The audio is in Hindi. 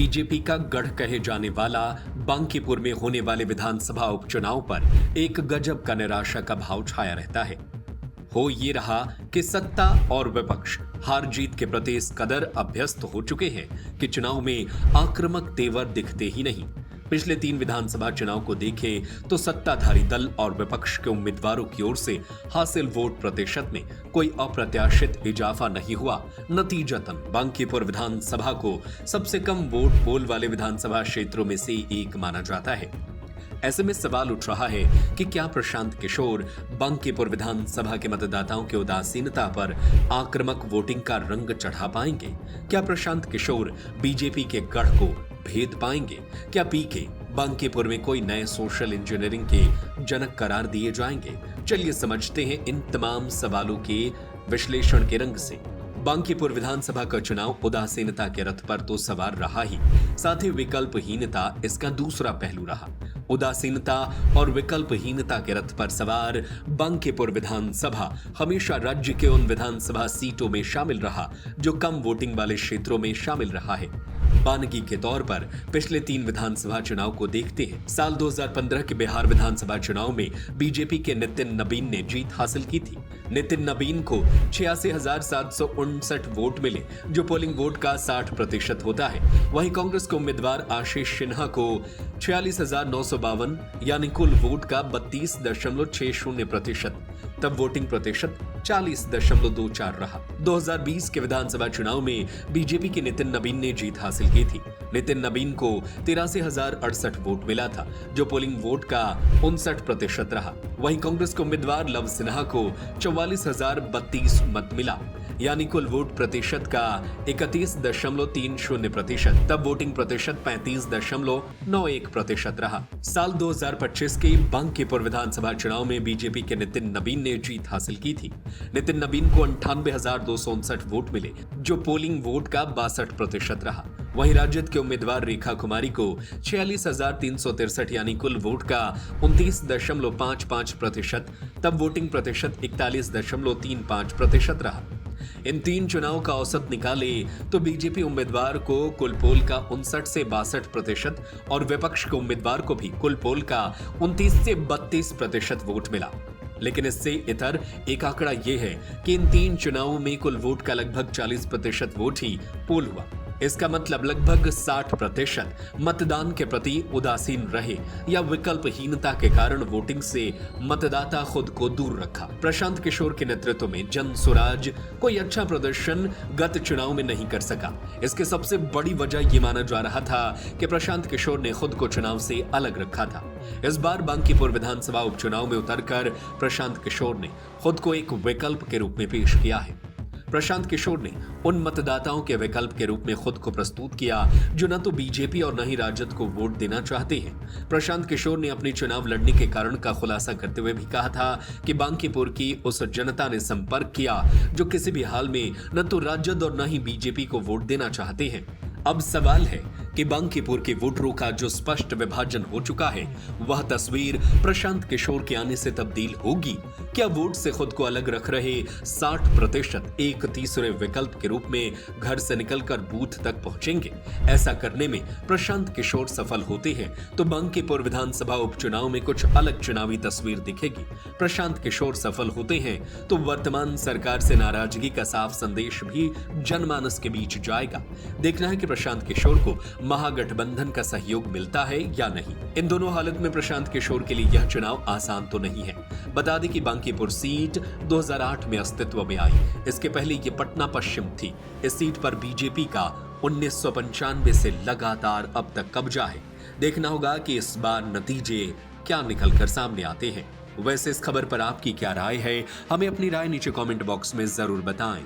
बीजेपी का गढ़ कहे जाने वाला बांकीपुर में होने वाले विधानसभा उपचुनाव पर एक गजब का निराशा का भाव छाया रहता है। हो ये रहा कि सत्ता और विपक्ष हार जीत के प्रति इस कदर अभ्यस्त हो चुके हैं कि चुनाव में आक्रामक तेवर दिखते ही नहीं। पिछले 3 विधानसभा चुनाव को देखें तो सत्ताधारी दल और विपक्ष के उम्मीदवारों की ओर से हासिल वोट प्रतिशत में कोई अप्रत्याशित इजाफा नहीं हुआ। नतीजतन बांकीपुर विधानसभा को सबसे कम वोट पोल वाले विधानसभा क्षेत्रों में से एक माना जाता है। ऐसे में सवाल उठ रहा है कि क्या प्रशांत किशोर बांकीपुर विधानसभा के मतदाताओं की उदासीनता पर आक्रामक वोटिंग का रंग चढ़ा पाएंगे? क्या प्रशांत किशोर बीजेपी के गढ़ को भेद पाएंगे? क्या पीके बांकीपुर में कोई नए सोशल इंजीनियरिंग के जनक करार दिए जाएंगे? चलिए समझते हैं इन तमाम सवालों के विश्लेषण के रंग से। बांकीपुर विधानसभा का चुनाव उदासीनता के रथ पर तो सवार रहा ही, साथ ही विकल्पहीनता इसका दूसरा पहलू रहा। उदासीनता और विकल्पहीनता के रथ पर सवार बांकीपुर विधानसभा हमेशा राज्य के उन विधानसभा सीटों में शामिल रहा जो कम वोटिंग वाले क्षेत्रों में शामिल रहा है। बानगी के तौर पर पिछले 3 विधानसभा चुनाव को देखते हैं। साल 2015 के बिहार विधानसभा चुनाव में बीजेपी के नितिन नबीन ने जीत हासिल की थी। नितिन नबीन को 86,759 वोट मिले, जो पोलिंग वोट का 60% होता है। वहीं कांग्रेस के उम्मीदवार आशीष सिन्हा को 46,952 यानी कुल वोट का 32.60%, तब वोटिंग प्रतिशत 40.24 रहा। 2020 के विधानसभा चुनाव में बीजेपी के नितिन नबीन ने जीत हासिल की थी। नितिन नबीन को 83,068 वोट मिला था, जो पोलिंग वोट का 59% रहा। वहीं कांग्रेस के उम्मीदवार लव सिन्हा को 44,032 मत मिला, यानी कुल वोट प्रतिशत का 31.30%, तब वोटिंग प्रतिशत 35.91% रहा। साल 2025 के बांकीपुर विधानसभा चुनाव में बीजेपी के नितिन नबीन ने जीत हासिल की थी। नितिन नबीन को 98,259 वोट मिले, जो पोलिंग वोट का 62% रहा। वहीं राजद के उम्मीदवार रेखा कुमारी को 46,363 यानी कुल वोट का 29.55%, तब वोटिंग प्रतिशत 41.35% रहा। इन 3 चुनाव का औसत निकाले तो बीजेपी उम्मीदवार को कुल पोल का 59 से 62% और विपक्ष के उम्मीदवार को भी कुल पोल का 29 से 32% वोट मिला। लेकिन इससे इतर एक आंकड़ा यह है कि इन 3 चुनावों में कुल वोट का लगभग 40% वोट ही पोल हुआ। इसका मतलब लगभग 60% मतदान के प्रति उदासीन रहे या विकल्पहीनता के कारण वोटिंग से मतदाता खुद को दूर रखा। प्रशांत किशोर के नेतृत्व में जन स्वराज कोई अच्छा प्रदर्शन गत चुनाव में नहीं कर सका। इसके सबसे बड़ी वजह यह माना जा रहा था कि प्रशांत किशोर ने खुद को चुनाव से अलग रखा था। इस बार बांकीपुर विधानसभा उपचुनाव में उतरकर प्रशांत किशोर ने खुद को एक विकल्प के रूप में पेश किया है। प्रशांत किशोर ने उन मतदाताओं के विकल्प के रूप में खुद को प्रस्तुत किया जो न तो बीजेपी और न ही राजद को वोट देना चाहते हैं। प्रशांत किशोर ने अपनी चुनाव लड़ने के कारण का खुलासा करते हुए भी कहा था कि बांकीपुर की उस जनता ने संपर्क किया जो किसी भी हाल में न तो राजद और न ही बीजेपी को वोट देना चाहते हैं। अब सवाल है कि बांकीपुर के वोटरों का जो स्पष्ट विभाजन हो चुका है, वह तस्वीर प्रशांत किशोर के आने से तब्दील होगी। क्या वोट से खुद को अलग रख रहे 60% एक तीसरे विकल्प के रूप में घर से निकलकर बूथ तक पहुंचेंगे? ऐसा करने में प्रशांत किशोर सफल होते हैं तो बांकीपुर विधानसभा उपचुनाव में कुछ अलग चुनावी तस्वीर दिखेगी। प्रशांत किशोर सफल होते हैं तो वर्तमान सरकार से नाराजगी का साफ संदेश भी जनमानस के बीच जाएगा। देखना है कि प्रशांत किशोर को महागठबंधन का सहयोग मिलता है या नहीं। इन दोनों हालत में प्रशांत किशोर के लिए यह चुनाव आसान तो नहीं है। बता दें कि बांकीपुर सीट 2008 में अस्तित्व में आई। इसके पहले ये पटना पश्चिम थी। इस सीट पर बीजेपी का 1995 से लगातार अब तक कब्जा है। देखना होगा कि इस बार नतीजे क्या निकलकर सामने आते हैं। वैसे इस खबर पर आपकी क्या राय है? हमें अपनी राय नीचे कमेंट बॉक्स में जरूर बताएं।